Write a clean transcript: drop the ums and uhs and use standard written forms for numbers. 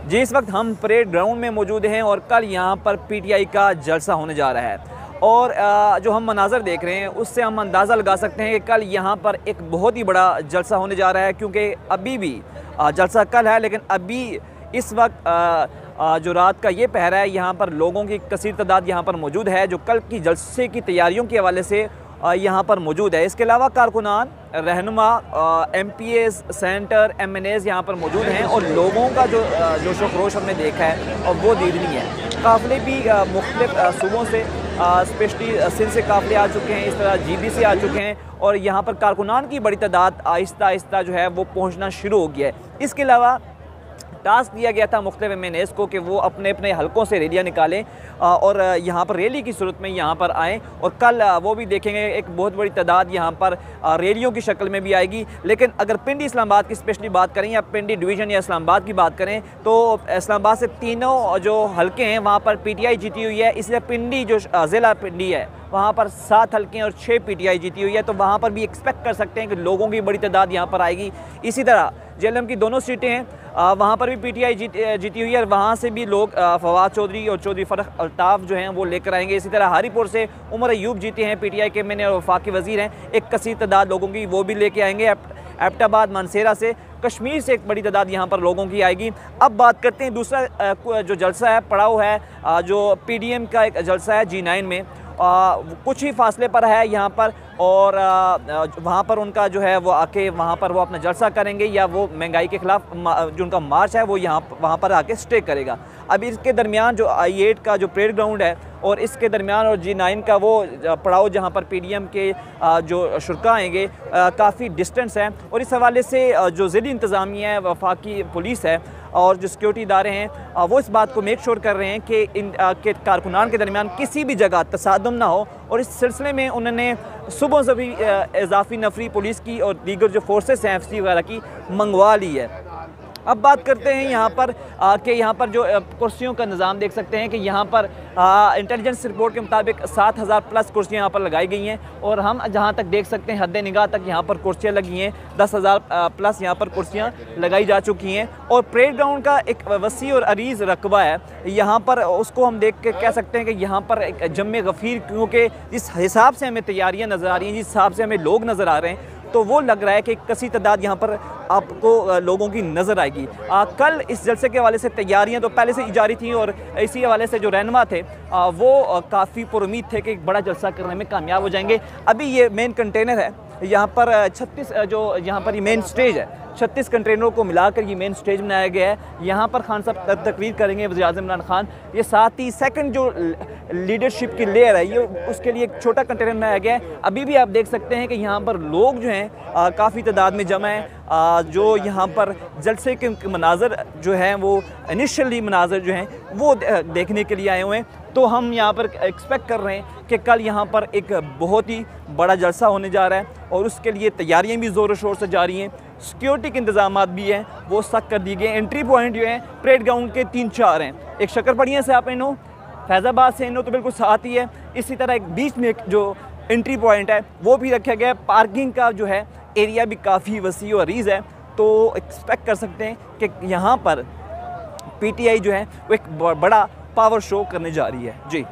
जी, इस वक्त हम परेड ग्राउंड में मौजूद हैं और कल यहाँ पर पीटीआई का जलसा होने जा रहा है। और जो हम मनाज़र देख रहे हैं उससे हम अंदाज़ा लगा सकते हैं कि कल यहाँ पर एक बहुत ही बड़ा जलसा होने जा रहा है, क्योंकि अभी भी जलसा कल है, लेकिन अभी इस वक्त जो रात का ये पहरा है, यहाँ पर लोगों की कसीर तादाद यहाँ पर मौजूद है जो कल की जलसे की तैयारियों के हवाले से यहाँ पर मौजूद है। इसके अलावा कारकुनान, रहनुमा, MPAs, सेंटर, MNAs यहाँ पर मौजूद हैं और लोगों का जो जोशो खरोश हमने देखा है और वो दीदनी है। काफ़िले भी मुख्तलिफ सूबों से, स्पेशली सिंध से काफ़िले आ चुके हैं, इस तरह GB से आ चुके हैं और यहाँ पर कारकुनान की बड़ी तादाद आहिस्ता आहिस्ता जो है वो पहुँचना शुरू हो गया है। इसके अलावा टास्क दिया गया था मुख्तलिफ MNAs को कि वो अपने अपने हलकों से रैलियाँ निकालें और यहाँ पर रैली की सूरत में यहाँ पर आएँ, और कल वो भी देखेंगे एक बहुत बड़ी तादाद यहाँ पर रैलियों की शक्ल में भी आएगी। लेकिन अगर पिंडी इस्लामाबाद की स्पेशली बात करें या पिंडी डिवीज़न या इस्लामाबाद की बात करें तो इस्लामाबाद से तीनों जो हलके हैं वहाँ पर PTI जीती हुई है। इसलिए पिंडी जो ज़िला पिंडी है वहाँ पर 7 हलके और 6 PTI जीती हुई है, तो वहाँ पर भी एक्सपेक्ट कर सकते हैं कि लोगों की बड़ी तादाद यहाँ पर आएगी। इसी तरह JLM की दोनों सीटें हैं, वहाँ पर भी PTI जीती हुई है और वहाँ से भी लोग फवाद चौधरी और चौधरी फ़रख अल्ताफ़ जो हैं वो लेकर आएंगे। इसी तरह हारीपुर से उमर अयूब जीते हैं, PTI के MNA और वफाकी वज़ीर हैं, एक कसीर तादाद लोगों की वो भी लेके आएंगे। एबटाबाद, मानसेरा से, कश्मीर से एक बड़ी तादाद यहाँ पर लोगों की आएगी। अब बात करते हैं दूसरा जो जलसा है, पड़ाव है, जो PDM का एक जलसा है G9 में, कुछ ही फासले पर है यहाँ पर, और वहाँ पर उनका जो है वो आके वहाँ पर वो अपना जलसा करेंगे या वो महंगाई के ख़िलाफ़ जो उनका मार्च है वो वहाँ पर आके स्टे करेगा। अभी इसके दरमियान जो I8 का जो परेड ग्राउंड है और इसके दरमियान और G9 का वो पड़ाव जहाँ पर PDM के जो शुरा आएंगे काफ़ी डिस्टेंस है, और इस हवाले से जो ज़िली इंतज़ामिया है, वफाकी पुलिस है और जो सिक्योरिटी इदारे हैं वो इस बात को मेक श्योर कर रहे हैं कि इन के कारकुनान के दरमियान किसी भी जगह तसादम ना हो, और इस सिलसिले में उन्होंने सुबह से भी इजाफी नफरी पुलिस की और दीगर जो फोर्सेस हैं FC वगैरह की मंगवा ली है। अब बात करते हैं यहाँ पर कि यहाँ पर जो कुर्सियों का निज़ाम देख सकते हैं कि यहाँ पर इंटेलिजेंस रिपोर्ट के मुताबिक 7000 प्लस कुर्सियाँ यहाँ पर लगाई गई हैं, और हम जहाँ तक देख सकते हैं हद निगाह तक यहाँ पर कुर्सियाँ लगी हैं, 10,000 प्लस यहाँ पर कुर्सियाँ लगाई जा चुकी हैं। और परेड ग्राउंड का एक वसी और अरीज़ रकबा है यहाँ पर, उसको हम देख के कह सकते हैं कि यहाँ पर एक जम्मे गफ़ीर, क्योंकि जिस हिसाब से हमें तैयारियाँ नज़र आ रही हैं, जिस हिसाब से हमें लोग नज़र आ रहे हैं, तो वो लग रहा है कि कसी तादाद यहाँ पर आपको लोगों की नज़र आएगी। कल इस जलसे के हवाले से तैयारियां तो पहले से ही जारी थी, और इसी हवाले से जो रहनुमा थे वो काफ़ी पुरुमीद थे कि एक बड़ा जलसा करने में कामयाब हो जाएंगे। अभी ये मेन कंटेनर है यहाँ पर 36 जो यहाँ पर ये मेन स्टेज है, 36 कंटेनरों को मिलाकर ये मेन स्टेज बनाया गया है। यहाँ पर खान साहब तकरीर करेंगे, वज़ीर-ए-आज़म इमरान खान। ये साथ ही सेकंड जो लीडरशिप की लेयर है ये उसके लिए एक छोटा कंटेनर बनाया गया है। अभी भी आप देख सकते हैं कि यहाँ पर लोग जो हैं काफ़ी तादाद में जमा हैं, जो यहाँ पर जलसे के मनाजर जो हैं वो इनिशियली मनाजर जो हैं वो देखने के लिए आए हुए हैं। तो हम यहाँ पर एक्सपेक्ट कर रहे हैं कि कल यहाँ पर एक बहुत ही बड़ा जलसा होने जा रहा है, और उसके लिए तैयारियाँ भी ज़ोर शोर से जारी हैं। सिक्योरिटी के इंतजाम भी हैं वो सख्त कर दिए गए। एंट्री पॉइंट जो हैं परेड ग्राउंड के 3-4 हैं, एक शकरपड़िया से आप इनो, फैज़ाबाद से इनो तो बिल्कुल साथ ही है। इसी तरह एक बीच में जो एंट्री पॉइंट है वो भी रखा गया है। पार्किंग का जो है एरिया भी काफ़ी वसी और अरीज़ है, तो एक्सपेक्ट कर सकते हैं कि यहाँ पर PTI जो है वो एक बड़ा पावर शो करने जा रही है। जी।